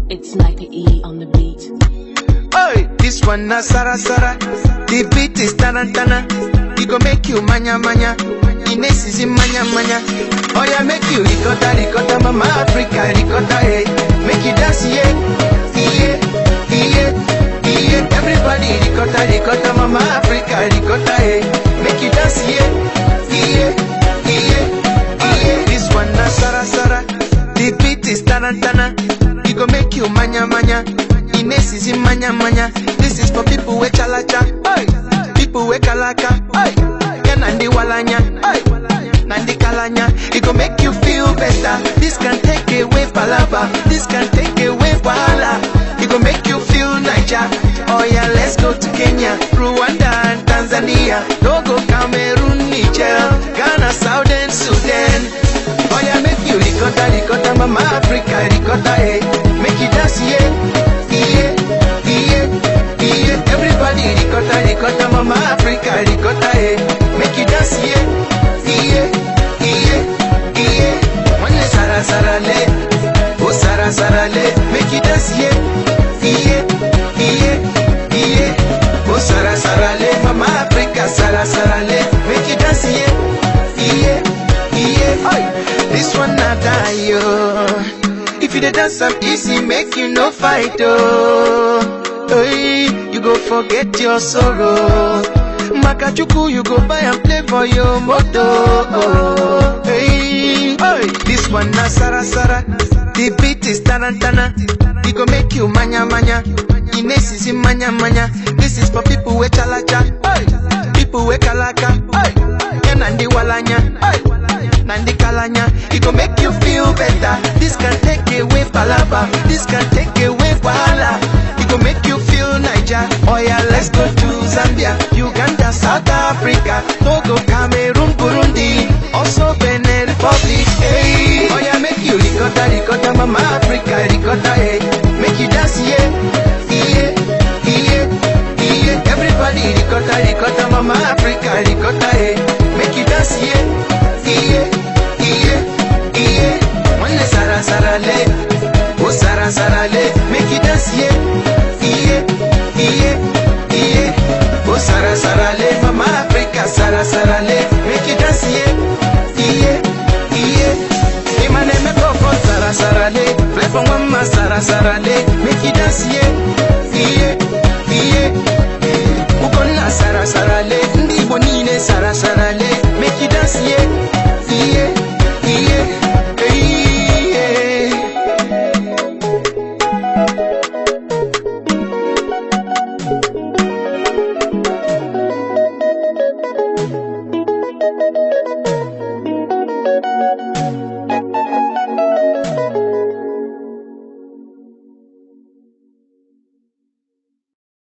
It's like an E on the beat. Oi, this one na Sara Sara. The beat is tarantana. It go make you manya manya. Ines is in manya manya. Oh yeah, make you ricotta ricotta, mama Africa ricotta, hey. Make you dance, yeah, yeah, yeah, yeah. Everybody ricotta ricotta, mama Africa ricotta, hey. Make you dance, yeah, yeah, yeah, yeah. This one na Sara Sara. The beat is tarantana. It go make you manya manya. Ines is in manya manya. This is for people with chalacha, oi. People with kalaka, oi. Yeah, nandi walanya, oi. Nandi kalanya. It go make you feel better. This can take away palava. This can take away wahala. It go make you feel Niger. Oh yeah, let's go to Kenya, Rwanda and Tanzania. Togo, Cameroon, Niger, Ghana, Southern Sudan. Oh yeah, make you ricotta ricotta, mama Africa ricotta, hey. Make you dance, yeah. Yeah, yeah, yeah. Everybody ricotta, ricotta, mama Africa ricotta, hey. Make you dance, yeah, yeah, yeah, yeah. One Sara Sara le, oh Sara Sara le. Make you dance, yeah, yeah, yeah, yeah. Oh Sara Sara le, mama Africa Sara Sara le. Make you dance, yeah, yeah, yeah. Oi, this one not die, yo. If you dey dance am easy, make you no fight, oh. Hey, you go forget your sorrow. Makachuku, you go buy and play for your moto. Oh, hey, hey, this one na Sara Sara. The beat is tarantana. It go make you manya manya. Ines is in manya manya. This is for people with chalacha, hey. People with kalaka, hey. Yeah, nandi walanya, hey. Nandi kalanya. It go make you feel better. This can take away palava. This can take away wahala. It go make you feel Niger. Oh yeah, let's go to Zambia, Uganda, South Africa, Togo, Cameroon, Burundi, also Benin Republic. Hey, oh yeah, make you ricotta ricotta, mama Africa ricotta, hey. Make you dance, yeah, yeah, yeah, yeah. Everybody ricotta ricotta, mama Africa ricotta, hey. Make you dance, yeah, yeah, yeah, yeah. One Sara Sara le, oh Sara Sara le. Make you dance, yeah, yeah, yeah, yeah. Oh Sara Sara le, mama Africa Sara Sara le. Make you dance, yeah, yeah, yeah. Imane me go for Sara Sara le, play for mama Sara Sara